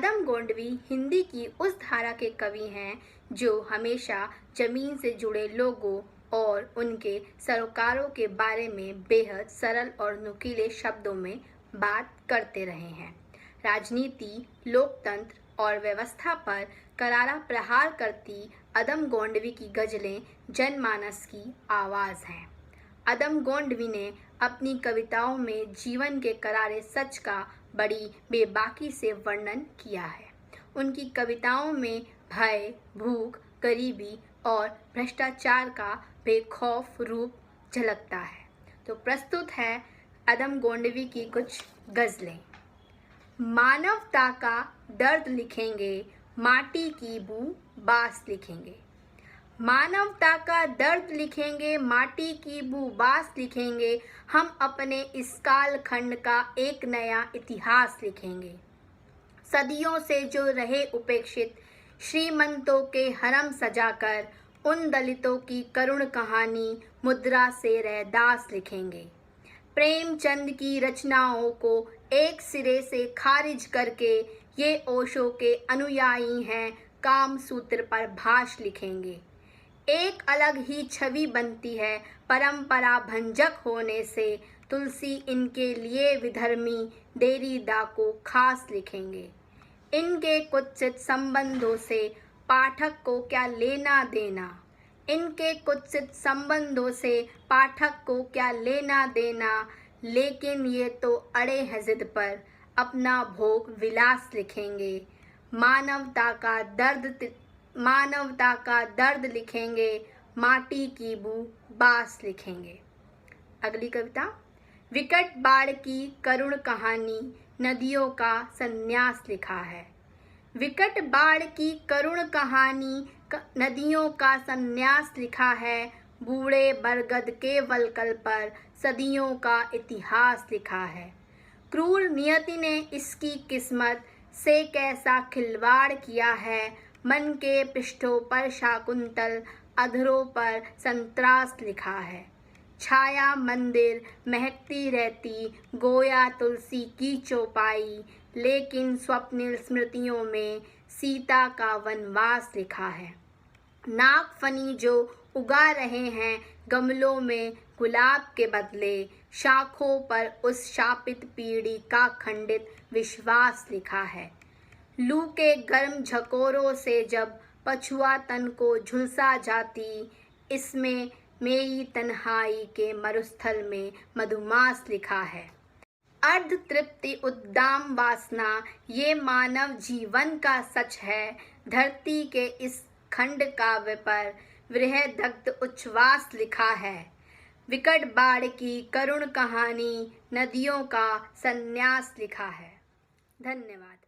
अदम गोंडवी हिंदी की उस धारा के कवि हैं जो हमेशा जमीन से जुड़े लोगों और उनके सरोकारों के बारे में बेहद सरल और नुकीले शब्दों में बात करते रहे हैं। राजनीति, लोकतंत्र और व्यवस्था पर करारा प्रहार करती अदम गोंडवी की गजलें जनमानस की आवाज़ हैं। अदम गोंडवी ने अपनी कविताओं में जीवन के करारे सच का बड़ी बेबाकी से वर्णन किया है। उनकी कविताओं में भय, भूख, गरीबी और भ्रष्टाचार का बेखौफ रूप झलकता है। तो प्रस्तुत है अदम गोंडवी की कुछ गज़लें। मानवता का दर्द लिखेंगे, माटी की बू बास लिखेंगे। मानवता का दर्द लिखेंगे, माटी की बू बास लिखेंगे। हम अपने इस कालखंड का एक नया इतिहास लिखेंगे। सदियों से जो रहे उपेक्षित, श्रीमंतों के हरम सजाकर उन दलितों की करुण कहानी मुद्रा से रैदास लिखेंगे। प्रेमचंद की रचनाओं को एक सिरे से खारिज करके ये ओशो के अनुयायी हैं, काम सूत्र पर भाष लिखेंगे। एक अलग ही छवि बनती है परंपरा भंजक होने से, तुलसी इनके लिए विधर्मी, देरीदा को खास लिखेंगे। इनके कुत्सित संबंधों से पाठक को क्या लेना देना, इनके कुत्सित संबंधों से पाठक को क्या लेना देना, लेकिन ये तो अड़े हैं जिद पर, अपना भोग विलास लिखेंगे। मानवता का दर्द लिखेंगे, माटी की बू बास लिखेंगे। अगली कविता। विकट बाढ़ की करुण कहानी, नदियों का संन्यास लिखा है। विकट बाढ़ की करुण कहानी, नदियों का संन्यास लिखा है। बूढ़े बरगद के वलकल पर सदियों का इतिहास लिखा है। क्रूर नियति ने इसकी किस्मत से कैसा खिलवाड़ किया है। मन के पृष्ठों पर शाकुंतल, अधरों पर संत्रास लिखा है। छाया मंदिर महकती रहती, गोया तुलसी की चौपाई, लेकिन स्वप्निल स्मृतियों में सीता का वनवास लिखा है। नागफनी जो उगा रहे हैं गमलों में गुलाब के बदले, शाखों पर उस शापित पीढ़ी का खंडित विश्वास लिखा है। लू के गर्म झकोरों से जब पछुआ तन को झुलसा जाती, इसमें मेरी तन्हाई के मरुस्थल में मधुमास लिखा है। अर्ध तृप्ति उद्दाम वासना, ये मानव जीवन का सच है। धरती के इस खंड काव्य पर वृहदग्ध उच्छ्वास लिखा है। विकट बाढ़ की करुण कहानी, नदियों का संन्यास लिखा है। धन्यवाद।